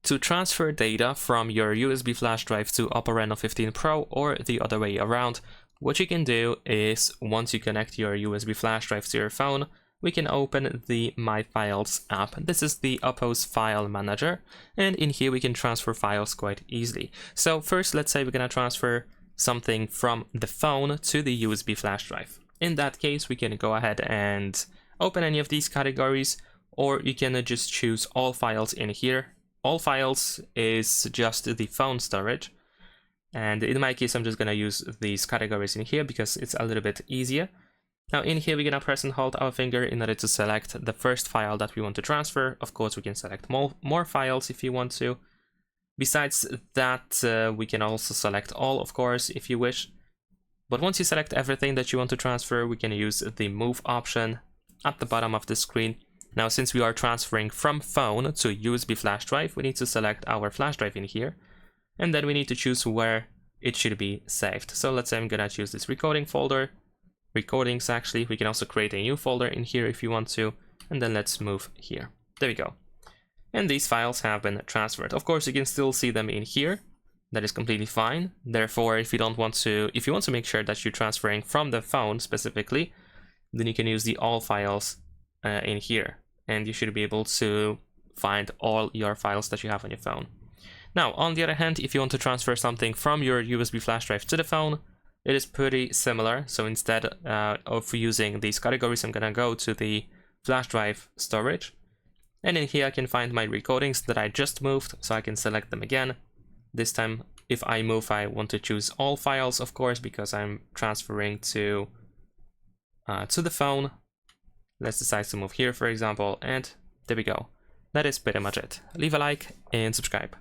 To transfer data from your USB flash drive to OPPO Reno 15 Pro or the other way around, what you can do is, once you connect your USB flash drive to your phone, we can open the My Files app. This is the OPPO's file manager, and in here we can transfer files quite easily. So first, let's say we're gonna transfer something from the phone to the USB flash drive. In that case, we can go ahead and open any of these categories, or you can just choose all files in here. All files is just the phone storage, and in my case I'm just gonna use these categories in here because it's a little bit easier. Now in here we're gonna press and hold our finger in order to select the first file that we want to transfer. Of course we can select more files if you want to. Besides that, we can also select all, of course, if you wish. But once you select everything that you want to transfer, we can use the move option at the bottom of the screen. Now, since we are transferring from phone to USB flash drive, we need to select our flash drive in here, and then we need to choose where it should be saved. So let's say I'm gonna choose this recording folder, recordings actually. We can also create a new folder in here if you want to, and then let's move here. There we go. And these files have been transferred. Of course, you can still see them in here. That is completely fine. Therefore, if you want to make sure that you're transferring from the phone specifically, then you can use the all files in here, and you should be able to find all your files that you have on your phone. Now, on the other hand, if you want to transfer something from your USB flash drive to the phone, it is pretty similar. So instead of using these categories, I'm gonna go to the flash drive storage, and in here I can find my recordings that I just moved, so I can select them again. This time, if I move, I want to choose all files, of course, because I'm transferring to the phone. Let's decide to move here, for example, and there we go. That is pretty much it. Leave a like and subscribe.